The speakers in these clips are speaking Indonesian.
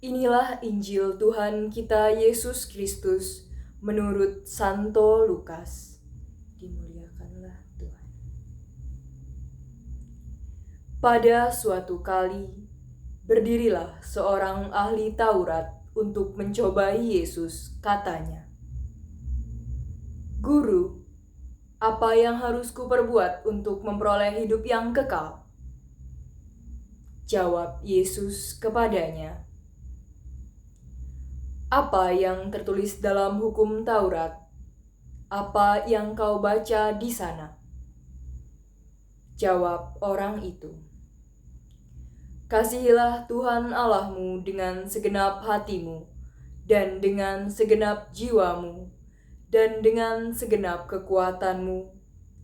Inilah Injil Tuhan kita Yesus Kristus menurut Santo Lukas. Dimuliakanlah Tuhan. Pada suatu kali, berdirilah seorang ahli Taurat untuk mencobai Yesus, katanya, "Guru, apa yang harus kuperbuat untuk memperoleh hidup yang kekal?" Jawab Yesus kepadanya, "Apa yang tertulis dalam hukum Taurat? Apa yang kau baca di sana?" Jawab orang itu, "Kasihilah Tuhan Allahmu dengan segenap hatimu, dan dengan segenap jiwamu, dan dengan segenap kekuatanmu,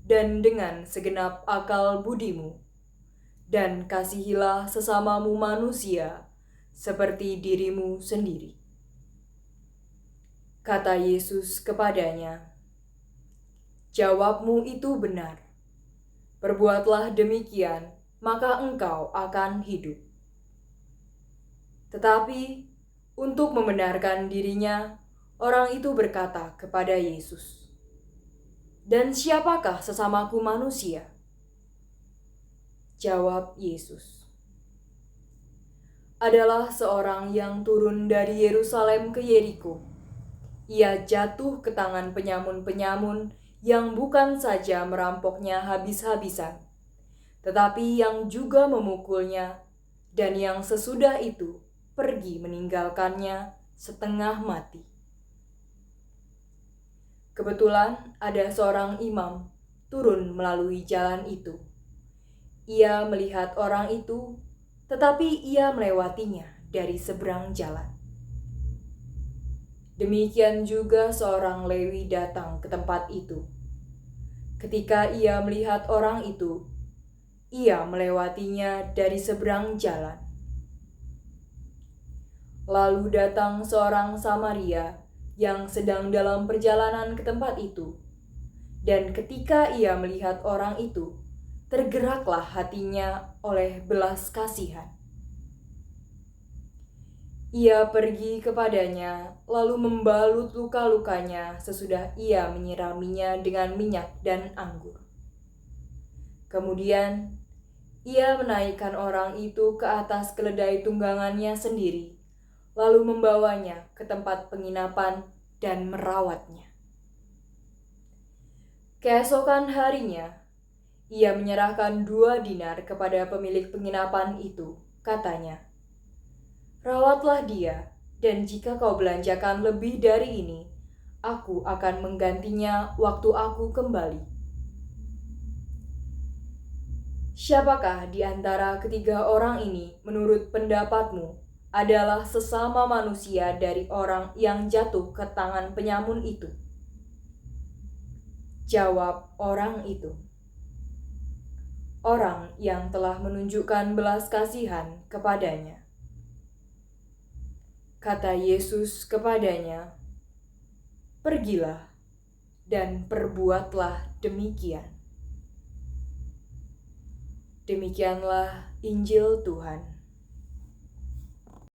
dan dengan segenap akal budimu. Dan kasihilah sesamamu manusia seperti dirimu sendiri." Kata Yesus kepadanya, "Jawabmu itu benar. Perbuatlah demikian, maka engkau akan hidup." Tetapi untuk membenarkan dirinya, orang itu berkata kepada Yesus, "Dan siapakah sesamaku manusia?" Jawab Yesus, "Adalah seorang yang turun dari Yerusalem ke Yeriko. Ia jatuh ke tangan penyamun-penyamun yang bukan saja merampoknya habis-habisan, tetapi yang juga memukulnya, dan yang sesudah itu pergi meninggalkannya setengah mati. Kebetulan ada seorang imam turun melalui jalan itu. Ia melihat orang itu, tetapi ia melewatinya dari seberang jalan. Demikian juga seorang Lewi datang ke tempat itu. Ketika ia melihat orang itu, ia melewatinya dari seberang jalan. Lalu datang seorang Samaria yang sedang dalam perjalanan ke tempat itu. Dan ketika ia melihat orang itu, tergeraklah hatinya oleh belas kasihan. Ia pergi kepadanya, lalu membalut luka-lukanya sesudah ia menyiraminya dengan minyak dan anggur. Kemudian, ia menaikkan orang itu ke atas keledai tunggangannya sendiri, lalu membawanya ke tempat penginapan dan merawatnya. Keesokan harinya, ia menyerahkan 2 dinar kepada pemilik penginapan itu, katanya, "Rawatlah dia, dan jika kau belanjakan lebih dari ini, aku akan menggantinya waktu aku kembali." Siapakah di antara ketiga orang ini menurut pendapatmu adalah sesama manusia dari orang yang jatuh ke tangan penyamun itu? Jawab orang itu, "Orang yang telah menunjukkan belas kasihan kepadanya." Kata Yesus kepadanya, "Pergilah dan perbuatlah demikian." Demikianlah Injil Tuhan.